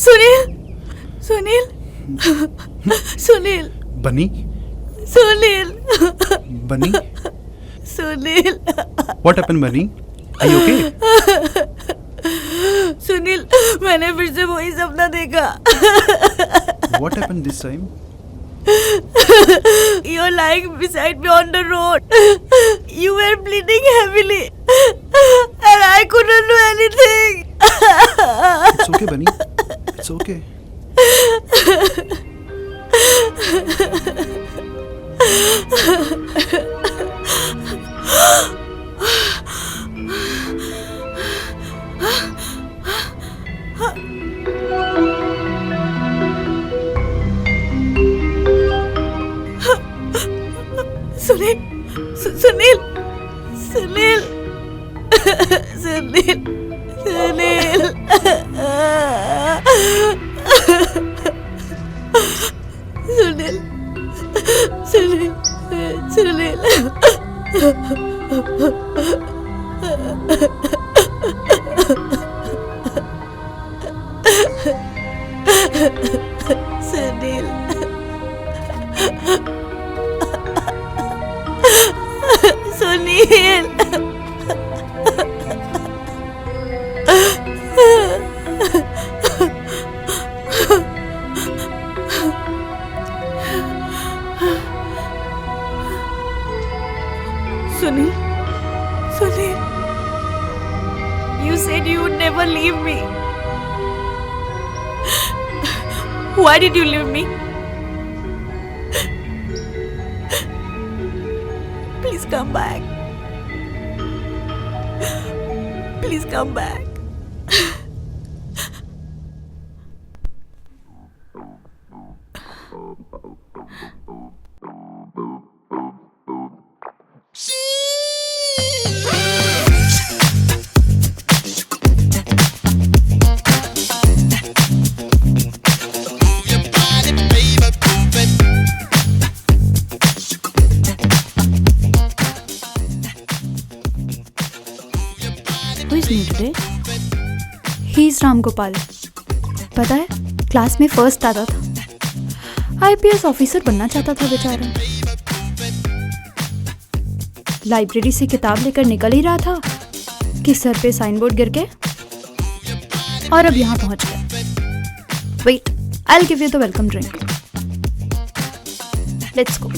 सुनील, सुनील, सुनील, बनी, सुनील, बनी, Sunil, what happened, बनी? Are you okay? सुनील, मैंने फिर से वही सपना देखा। What happened this time? You're lying beside me on the road. You were bleeding heavily, and I couldn't do anything. It's okay, बनी, it's okay. Sunil, Sunil, Sunil, Sunil, Sunil, Sunil, Sunil, Sunil, Sunil, Sunil, Sunil, you said you would never leave me. Why did you leave me? Please come back. Please come back. Who is new today? He is Ram Gopal. पता है, class में first आता था। IPS officer बनना चाहता था बेचारा। Library से किताब लेकर निकल ही रहा था कि सर पे साइन बोर्ड गिर के और अब यहाँ पहुंच गया। Wait, I will give you the welcome drink. Let's go.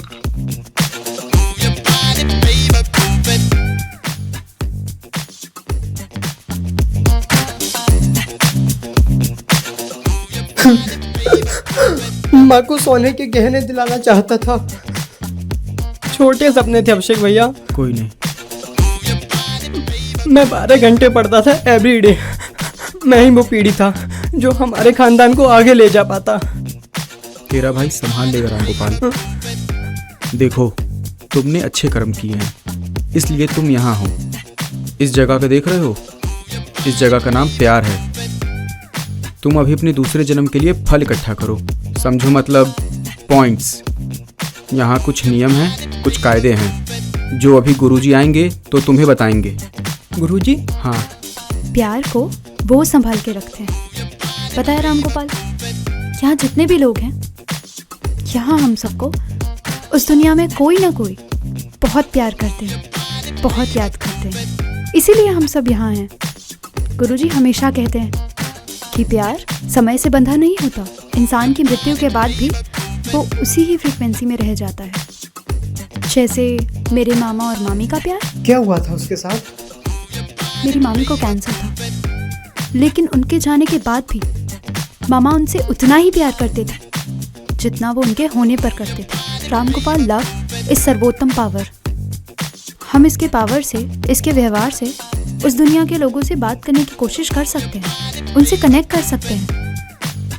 माँ को सोने के गहने दिलाना चाहता था। छोटे सपने थे अभिषेक भैया। कोई नहीं। मैं 12 घंटे पढ़ता था एवरीडे। मैं ही वो पीढ़ी था जो हमारे खानदान को आगे ले जा पाता। तेरा भाई संभाल लेगा राम गोपाल। देखो, तुमने अच्छे कर्म किए हैं, इसलिए तुम यहाँ हो। इस जगह को देख रहे हो? इस जगह का नाम प्यार है। तुम अभी अपने दूसरे जन्म के लिए फल इकट्ठा करो। समझो, मतलब पॉइंट्स। यहाँ कुछ नियम हैं, कुछ कायदे हैं जो अभी गुरुजी आएंगे तो तुम्हें बताएंगे। गुरुजी? हाँ। प्यार को वो संभाल के रखते हैं। पता है राम गोपाल, यहाँ जितने भी लोग हैं, यहाँ हम सबको उस दुनिया में कोई ना कोई बहुत प्यार करते हैं, बहुत याद करते हैं। इसीलिए हम सब यहाँ हैं। गुरुजी हमेशा कहते हैं कि प्यार समय से बंधा नहीं होता। इंसान की मृत्यु के बाद भी वो उसी ही फ्रीक्वेंसी में रह जाता है। जैसे मेरे मामा और मामी का प्यार। क्या हुआ था उसके साथ? मेरी मामी को कैंसर था, लेकिन उनके जाने के बाद भी मामा उनसे उतना ही प्यार करते थे जितना वो उनके होने पर करते थे। राम गोपाल, लव इज सर्वोत्तम पावर। हम इसके पावर से, इसके व्यवहार से उस दुनिया के लोगों से बात करने की कोशिश कर सकते हैं, उनसे कनेक्ट कर सकते हैं,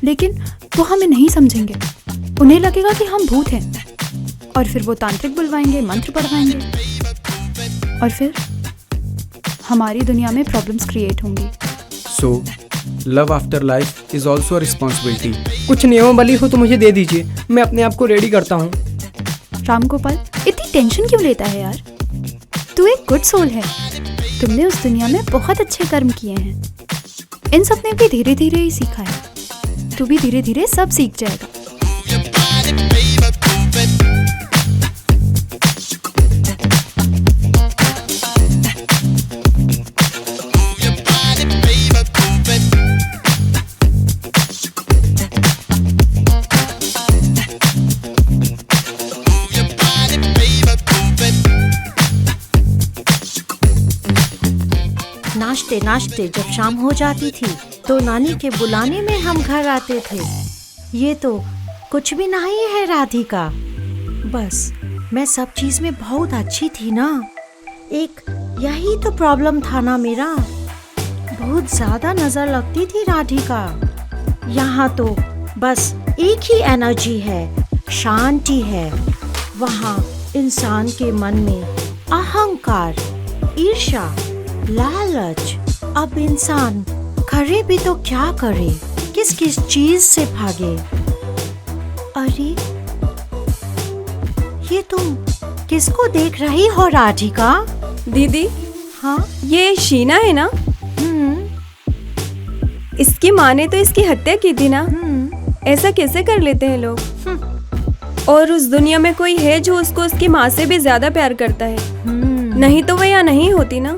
लेकिन वो हमें नहीं समझेंगे। उन्हें लगेगा कि हम भूत हैं और फिर वो तांत्रिक बुलवाएंगे, मंत्र पढ़वाएंगे और फिर हमारी दुनिया में प्रॉब्लम्स क्रिएट होंगी। So love after life is also a responsibility. कुछ नियमावली हो तो मुझे दे दीजिए, मैं अपने आप को रेडी करता हूँ। राम गोपाल, इतनी टेंशन क्यों लेता है यार? तू एक गुड सोल है। तुमने उस दुनिया में बहुत अच्छे कर्म किए हैं। इन सब ने भी धीरे धीरे ही सीखा है। तू भी धीरे धीरे सब सीख जाएगा। नाचते नाचते जब शाम हो जाती थी तो नानी के बुलाने में हम घर आते थे। ये तो कुछ भी नहीं है राधिका, बस मैं सब चीज में बहुत अच्छी थी ना। एक यही तो प्रॉब्लम था ना मेरा, बहुत ज्यादा नजर लगती थी राधिका। यहाँ तो बस एक ही एनर्जी है, शांति है। वहाँ इंसान के मन में अहंकार, ईर्ष्या, लालच। अब इंसान करे भी तो क्या करे, किस किस चीज से भागे। अरे ये तुम किसको देख रही हो राधिका? दीदी, हाँ, ये शीना है ना? इसकी माँ ने तो इसकी हत्या की थी ना। ऐसा कैसे कर लेते हैं लोग? और उस दुनिया में कोई है जो उसको उसकी माँ से भी ज्यादा प्यार करता है। नहीं तो वो यहाँ नहीं होती ना।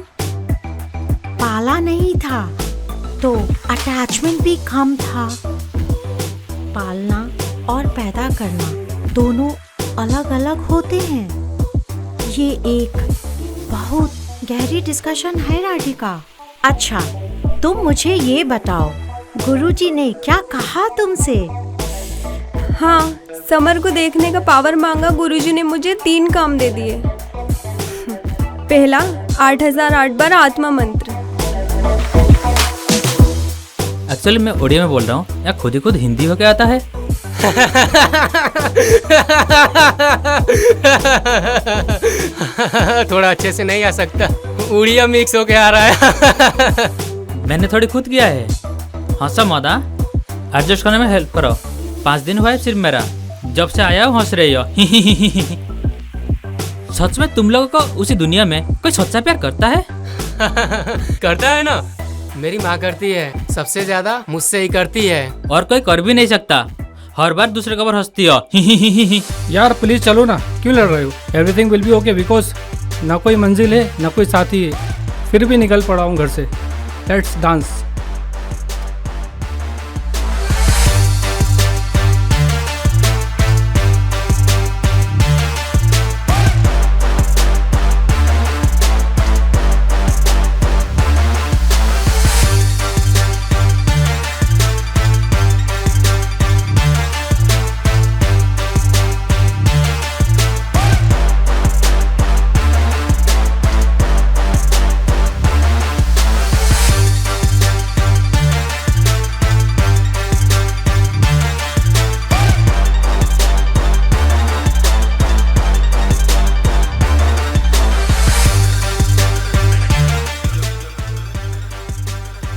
पाला नहीं था तो अटैचमेंट भी कम था। पालना और पैदा करना दोनों अलग अलग होते हैं। ये एक बहुत गहरी डिस्कशन है राधिका। अच्छा, तुम मुझे ये बताओ, गुरुजी ने क्या कहा तुमसे? हाँ, समर को देखने का पावर मांगा। गुरुजी ने मुझे 3 काम दे दिए। पहला, 8008 बार आत्मा मंत्र। एक्चुअली मैं उड़िया में बोल रहा हूँ, या खुद ही खुद हिंदी हो क्या आता है? थोड़ा अच्छे से नहीं आ सकता, उड़िया मिक्स होके आ रहा है। मैंने थोड़ी खुद किया है। हंसा मादा, एडजस्ट करने में हेल्प करो। 5 दिन हुआ है सिर्फ मेरा, जब से आया हूँ हंस रही हो। सच में तुम लोगों को उसी दुनिया में कोई सच्चा प्यार करता है? करता है ना, मेरी माँ करती है, सबसे ज्यादा मुझसे ही करती है। और कोई कर भी नहीं सकता, हर बार दूसरे के ऊपर हंसती हो। यार प्लीज चलो ना, क्यों लड़ रहे हो? Everything will be okay, because ना कोई मंजिल है ना कोई साथी है, फिर भी निकल पड़ा हूँ घर से। Let's dance.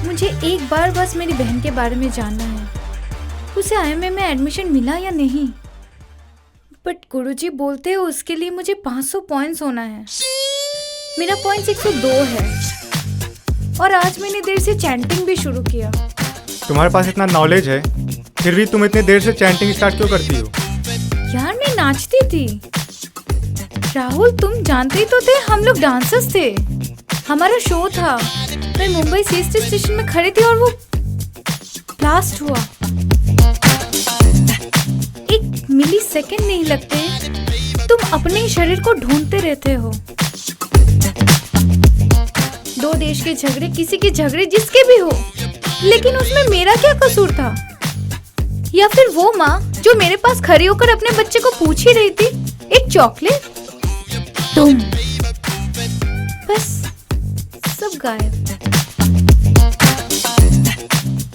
मुझे एक बार बस मेरी बहन के बारे में जानना है, उसे आईएमए में एडमिशन मिला या नहीं। बट गुरुजी बोलते हैं उसके लिए मुझे 500 पॉइंट्स होना है। मेरा पॉइंट 102 है और आज मैंने देर से चैंटिंग भी शुरू किया। तुम्हारे पास इतना नॉलेज है, फिर भी तुम इतनी देर से चैंटिंग स्टार्ट क्यों करती हो? यार मैं नाचती थी। राहुल तुम जानते ही तो थे, हम लोग डांसर्स थे। हमारा शो था। मैं मुंबई सीएसटी स्टेशन में खड़ी थी और वो ब्लास्ट हुआ। 1 मिली सेकेंड नहीं लगते, तुम अपने ही शरीर को ढूंढते रहते हो। 2 देश के झगड़े, किसी के झगड़े जिसके भी हो, लेकिन उसमें मेरा क्या कसूर था? या फिर वो माँ जो मेरे पास खड़ी होकर अपने बच्चे को पूछ ही रही थी, एक चॉकलेट? तुम बस सब गायब।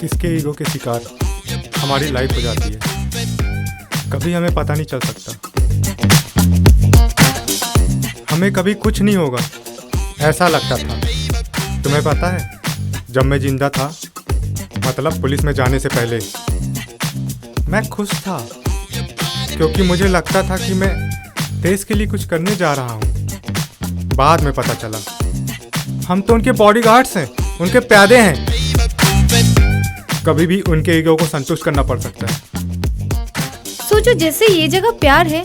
किसके ईगो के शिकार हमारी लाइफ हो जाती है, कभी हमें पता नहीं चल सकता। हमें कभी कुछ नहीं होगा ऐसा लगता था। तुम्हें पता है, जब मैं जिंदा था, मतलब पुलिस में जाने से पहले, मैं खुश था क्योंकि मुझे लगता था कि मैं देश के लिए कुछ करने जा रहा हूँ। बाद में पता चला हम तो उनके बॉडीगार्ड्स हैं, उनके प्यादे हैं। कभी भी उनके ईगो को संतुष्ट करना पड़ सकता है। सोचो जैसे ये जगह प्यार है,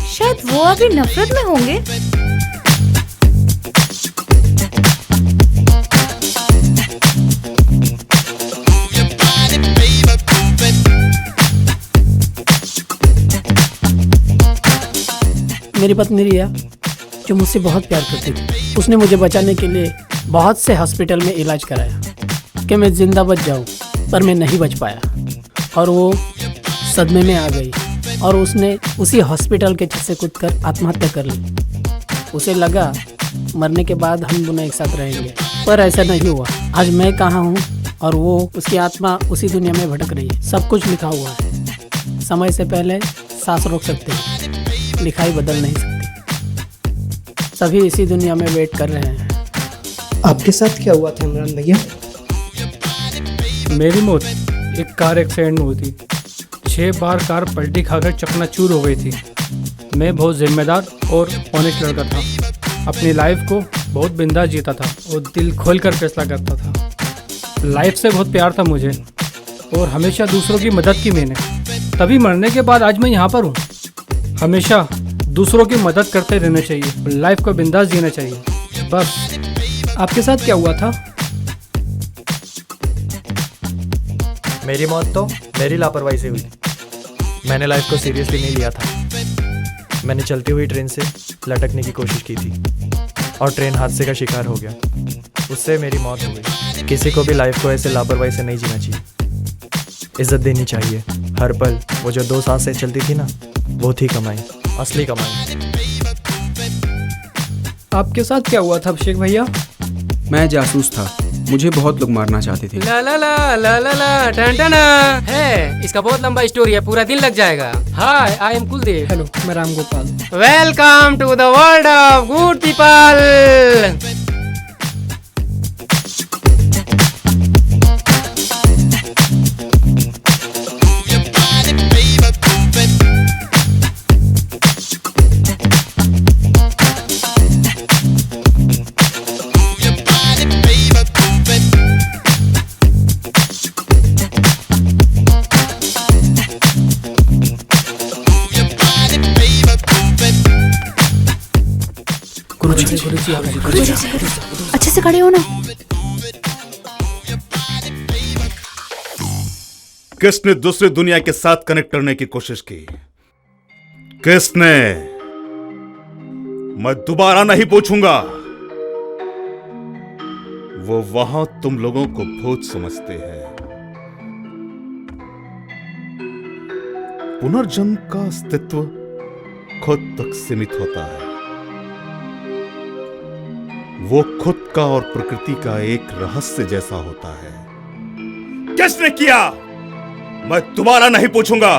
शायद वो अभी नफरत में होंगे। मेरी पत्नी रिया जो मुझसे बहुत प्यार करती थी, उसने मुझे बचाने के लिए बहुत से हॉस्पिटल में इलाज कराया कि मैं जिंदा बच जाऊं, पर मैं नहीं बच पाया और वो सदमे में आ गई और उसने उसी हॉस्पिटल के छत से कूदकर आत्महत्या कर ली। उसे लगा मरने के बाद हम दोनों एक साथ रहेंगे, पर ऐसा नहीं हुआ। आज मैं कहाँ हूँ और वो, उसकी आत्मा उसी दुनिया में भटक रही है। सब कुछ लिखा हुआ है, समय से पहले सांस रोक सकते हैं, लिखाई बदल नहीं सकती। सभी इसी दुनिया में वेट कर रहे हैं। आपके साथ क्या हुआ था इमरान भैया? मेरी मौत एक कार एक्सीडेंट में हुई थी। 6 बार कार पलटी खाकर चकनाचूर हो गई थी। मैं बहुत जिम्मेदार और ऑनेस्ट लड़का था। अपनी लाइफ को बहुत बिंदास जीता था और दिल खोल कर फैसला करता था। लाइफ से बहुत प्यार था मुझे और हमेशा दूसरों की मदद की मैंने, तभी मरने के बाद आज मैं यहाँ पर हूँ। हमेशा दूसरों की मदद करते रहना चाहिए, लाइफ को बिंदास जीना चाहिए बस। आपके साथ क्या हुआ था? मेरी मौत तो मेरी लापरवाही से हुई। मैंने लाइफ को सीरियसली नहीं लिया था। मैंने चलती हुई ट्रेन से लटकने की कोशिश की थी और ट्रेन हादसे का शिकार हो गया। उससे मेरी मौत हो गई। किसी को भी लाइफ को ऐसे लापरवाही से नहीं जीना चाहिए, इज्जत देनी चाहिए हर पल। वो जो 2 सांसें चलती थी ना, वो थी कमाई, असली कमाई। आपके साथ क्या हुआ था अभिषेक भैया? मैं जासूस था, मुझे बहुत लोग मारना चाहते थे। ला ला ला ला ला ला टन टन है। इसका बहुत लंबा स्टोरी है, पूरा दिन लग जाएगा। Hi, I am Kuldeep. Hello, मैं Ram Gopal. Welcome to the world of good people. अच्छे से खड़े हो ना। किसने दूसरी दुनिया के साथ कनेक्ट करने की कोशिश की? किसने? मैं दोबारा नहीं पूछूंगा। वो वहां तुम लोगों को भूत समझते हैं। पुनर्जन्म का अस्तित्व खुद तक सीमित होता है। वो खुद का और प्रकृति का एक रहस्य जैसा होता है। किसने किया? मैं दोबारा नहीं पूछूंगा।